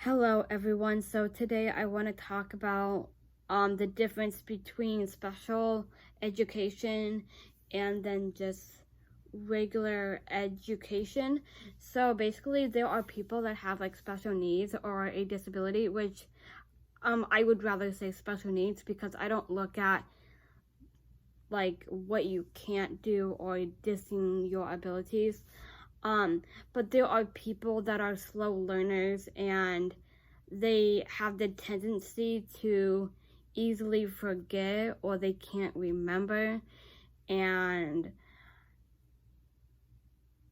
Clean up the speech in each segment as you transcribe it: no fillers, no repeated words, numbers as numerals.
Hello everyone. So today I want to talk about the difference between special education and then just regular education. So basically there are people that have like special needs or a disability, which I would rather say special needs because I don't look at like what you can't do or dissing your abilities. But there are people that are slow learners and they have the tendency to easily forget or they can't remember, and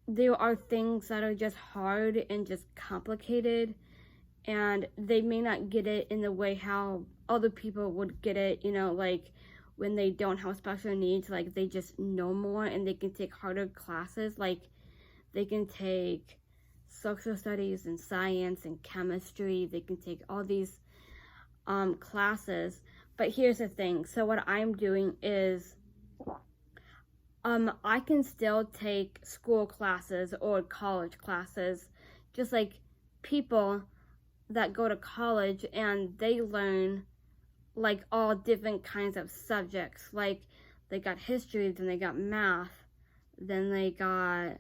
there are things that are just hard and just complicated, and they may not get it in the way how other people would get it, like when they don't have special needs, like they just know more and they can take harder classes, like they can take social studies and science and chemistry. They can take all these classes. But here's the thing. So what I'm doing is I can still take school classes or college classes, just like people that go to college and they learn like all different kinds of subjects. Like they got history, then they got math, then they got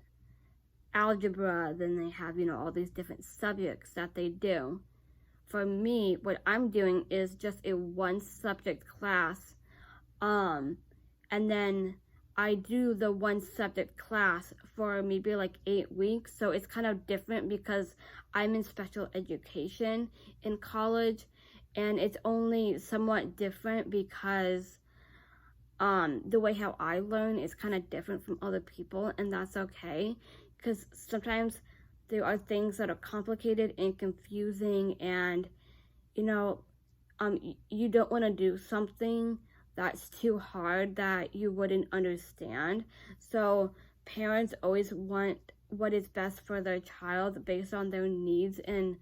algebra, then they have, all these different subjects that they do. For me, what I'm doing is just a one subject class, and then I do the one subject class for maybe like 8 weeks. So it's kind of different because I'm in special education in college, and it's only somewhat different because the way how I learn is kind of different from other people, and that's okay, because sometimes there are things that are complicated and confusing, and you don't want to do something that's too hard that you wouldn't understand. So parents always want what is best for their child based on their needs and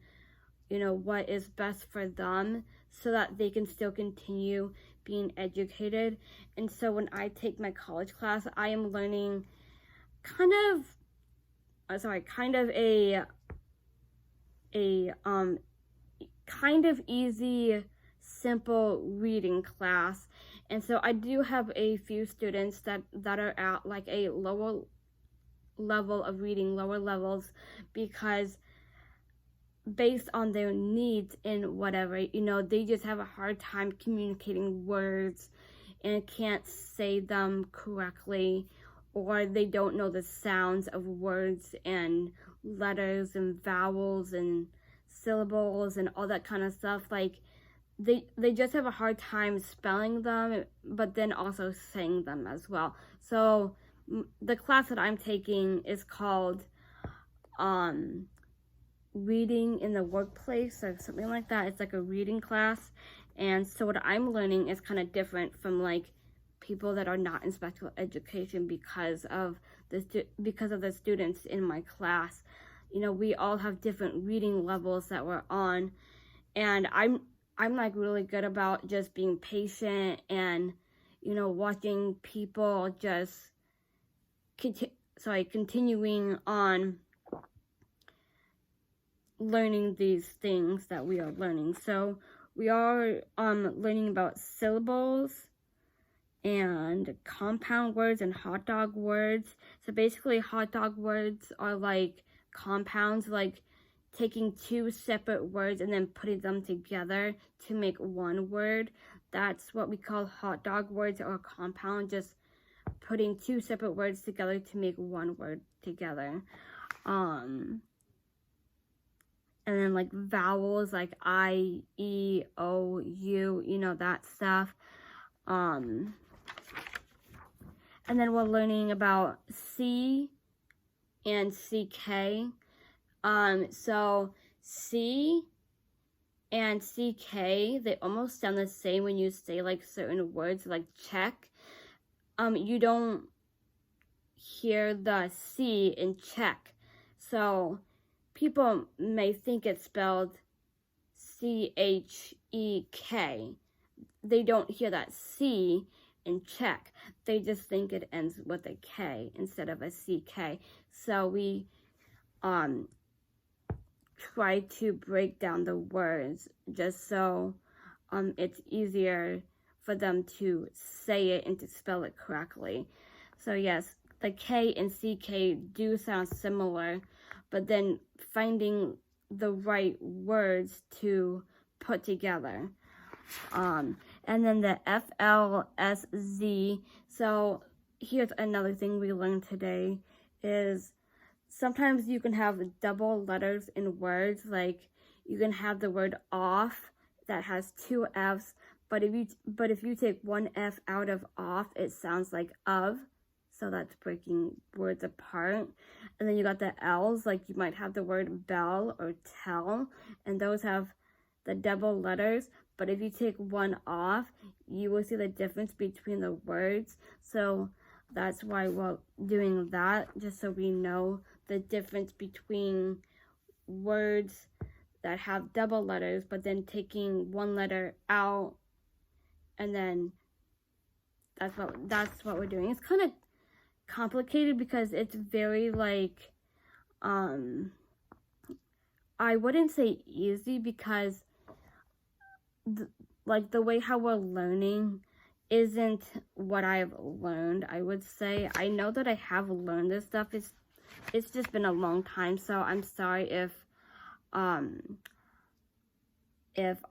what is best for them so that they can still continue being educated. And so when I take my college class, I am learning kind of a kind of easy, simple reading class. And so I do have a few students that are at like a lower level of reading, lower levels, because based on their needs and whatever, they just have a hard time communicating words and can't say them correctly, or they don't know the sounds of words and letters and vowels and syllables and all that kind of stuff. Like they just have a hard time spelling them, but then also saying them as well. So the class that I'm taking is called reading in the workplace or something like that. It's like a reading class. And so what I'm learning is kind of different from like people that are not in special education because of the students in my class. We all have different reading levels that we're on, and I'm like really good about just being patient and watching people just continuing on learning these things that we are learning. So we are learning about syllables and compound words and hot dog words. So basically hot dog words are like compounds, like taking two separate words and then putting them together to make one word. That's what we call hot dog words, or compound, just putting two separate words together to make one word together. And then like vowels, like I, E, O, U, that stuff. And then we're learning about C and CK. So C and CK, they almost sound the same when you say like certain words, like check. You don't hear the C in check. So people may think it's spelled CHEK. They don't hear that C in check. They just think it ends with a K instead of a CK. So we try to break down the words just so it's easier for them to say it and to spell it correctly. So yes, the K and CK do sound similar, but then finding the right words to put together. And then the FLSZ. So here's another thing we learned today is sometimes you can have double letters in words. Like you can have the word off that has two F's, but if you take one F out of off, it sounds like of. So that's breaking words apart. And then you got the L's, like you might have the word bell or tell, and those have the double letters. But if you take one off, you will see the difference between the words. So that's why we're doing that, just so we know the difference between words that have double letters, but then taking one letter out, and then that's what we're doing. It's kind of complicated because it's very like, I wouldn't say easy because the way how we're learning isn't what I've learned. I would say I know that I have learned this stuff. It's just been a long time, so I'm sorry if I'm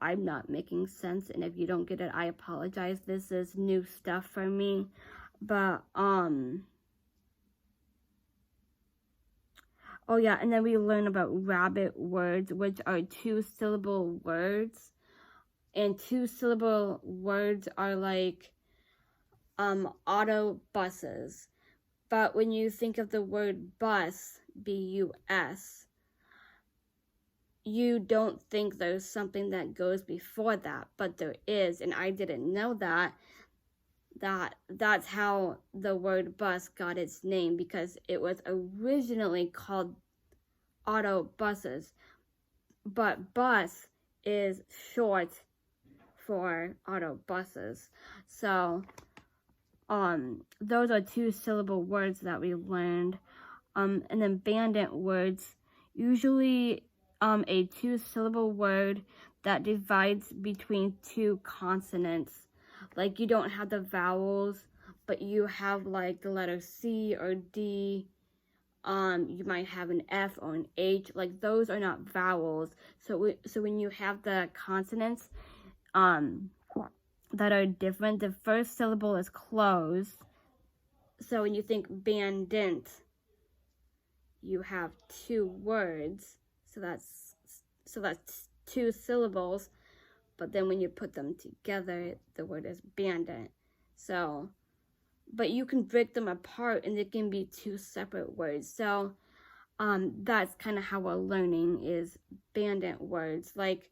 not making sense, and if you don't get it, I apologize. This is new stuff for me. But oh yeah, and then we learn about rabbit words, which are 2-syllable words. And 2-syllable words are like auto buses. But when you think of the word bus, B-U-S, you don't think there's something that goes before that, but there is, and I didn't know that's how the word bus got its name, because it was originally called auto buses, but bus is short for auto buses. So those are 2-syllable words that we learned. And then bandit words, usually a 2-syllable word that divides between 2 consonants. Like you don't have the vowels, but you have like the letter C or D. You might have an F or an H. Like those are not vowels. So when you have the consonants that are different, the first syllable is closed. So when you think bandit, you have 2 words. So that's 2 syllables. But then when you put them together, the word is bandit. So, but you can break them apart and it can be 2 separate words. So that's kind of how we're learning is bandit words. Like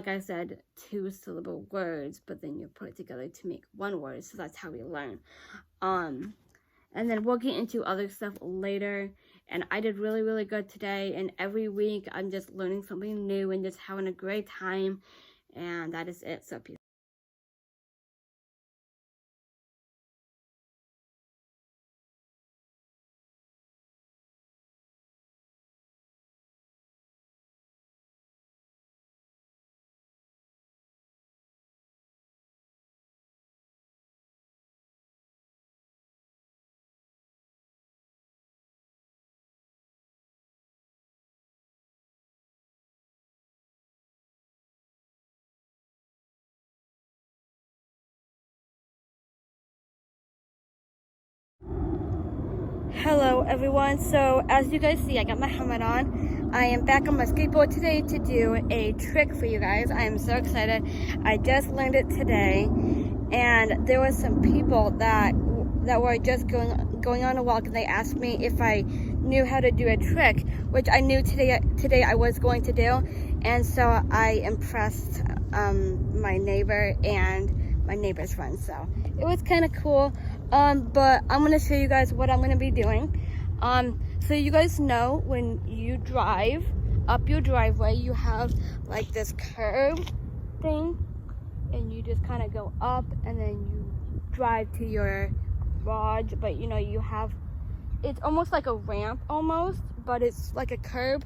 I said, 2-syllable words, but then you put it together to make 1 word. So that's how we learn. And then we'll get into other stuff later. And I did really, really good today. And every week I'm just learning something new and just having a great time. And that is it. So peace. Hello everyone, so as you guys see, I got my helmet on. I am back on my skateboard today to do a trick for you guys. I am so excited. I just learned it today, and there were some people that were just going on a walk, and they asked me if I knew how to do a trick, which I knew today I was going to do, and so I impressed my neighbor and my neighbor's friend, so it was kind of cool. But I'm going to show you guys what I'm going to be doing. So you guys know when you drive up your driveway, you have like this curve thing, and you just kind of go up and then you drive to your garage, but you have, it's almost like a ramp almost, but it's like a curb,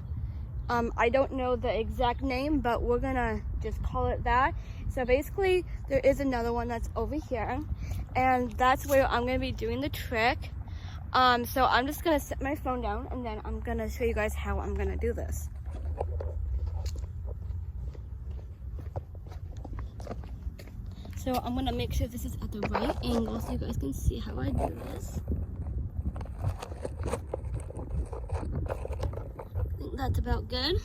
I don't know the exact name, but we're gonna just call it that. So basically, there is another one that's over here, and that's where I'm gonna be doing the trick. So I'm just gonna set my phone down, and then I'm gonna show you guys how I'm gonna do this. So I'm gonna make sure this is at the right angle so you guys can see how I do this. I think that's about good.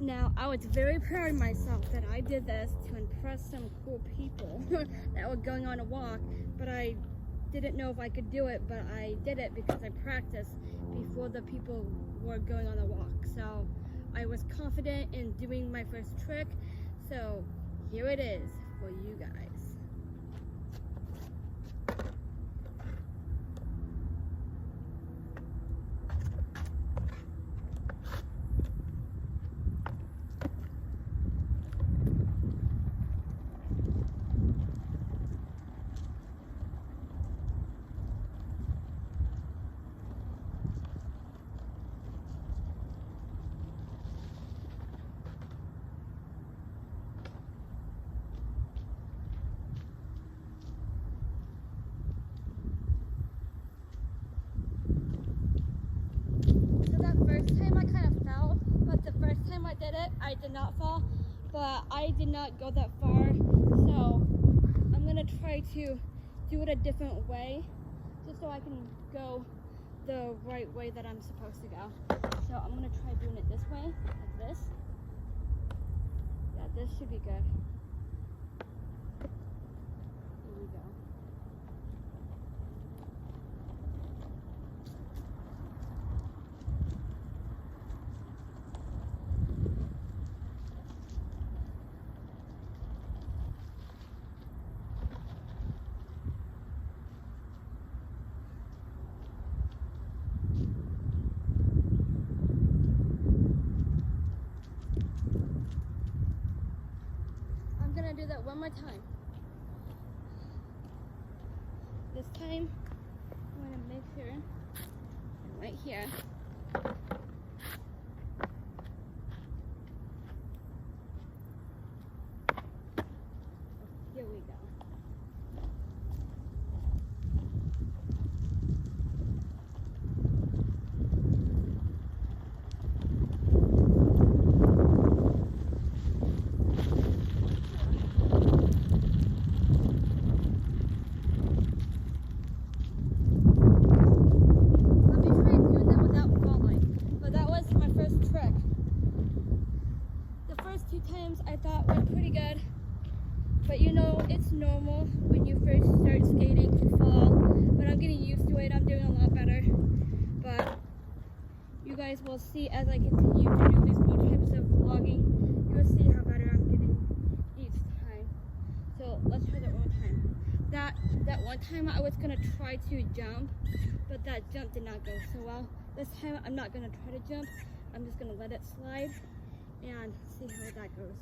Now, I was very proud of myself that I did this to impress some cool people that were going on a walk, but I didn't know if I could do it, but I did it because I practiced before the people were going on a walk. So I was confident in doing my first trick, so here it is for you guys. I did not fall, but I did not go that far, so I'm gonna try to do it a different way just so I can go the right way that I'm supposed to go. So I'm gonna try doing it this way, like this. Yeah, this should be good. Here we go. Do that one more time. This time, I'm going to make sure I'm right here. Here we go. I thought went pretty good, but you know, it's normal when you first start skating to fall, but I'm getting used to it. I'm doing a lot better, but you guys will see as I continue to do these more types of vlogging. You'll see how better I'm getting each time. So let's try that one more time. That one time I was gonna try to jump, but that jump did not go so well. This time I'm not gonna try to jump. I'm just gonna let it slide and see how that goes.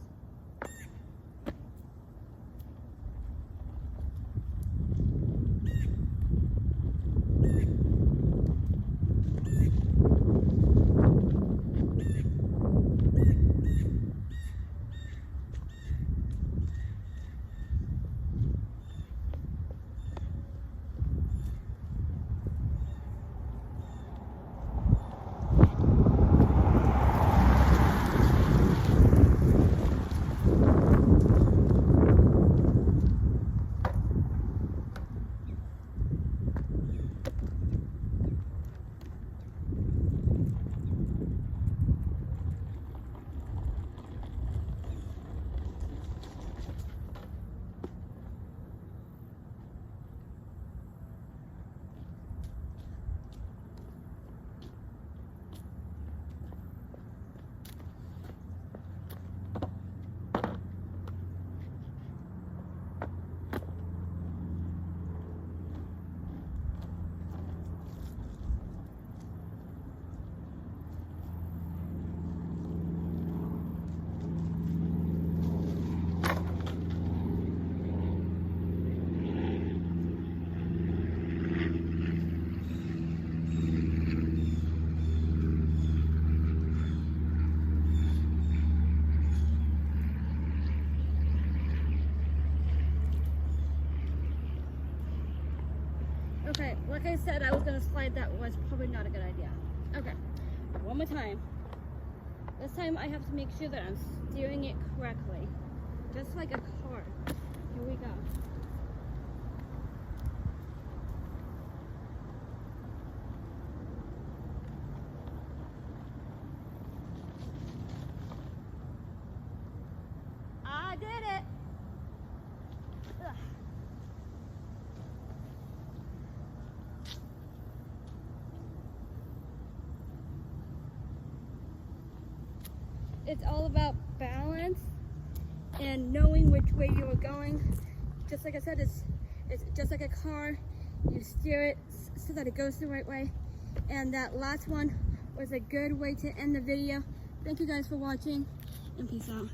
Like I said, I was gonna slide. That was probably not a good idea. Okay, one more time. This time I have to make sure that I'm steering it correctly. Just like a car. Here we go. I did it! Ugh. It's all about balance and knowing which way you are going. Just like I said, it's just like a car. You steer it so that it goes the right way. And that last one was a good way to end the video. Thank you guys for watching, and peace out.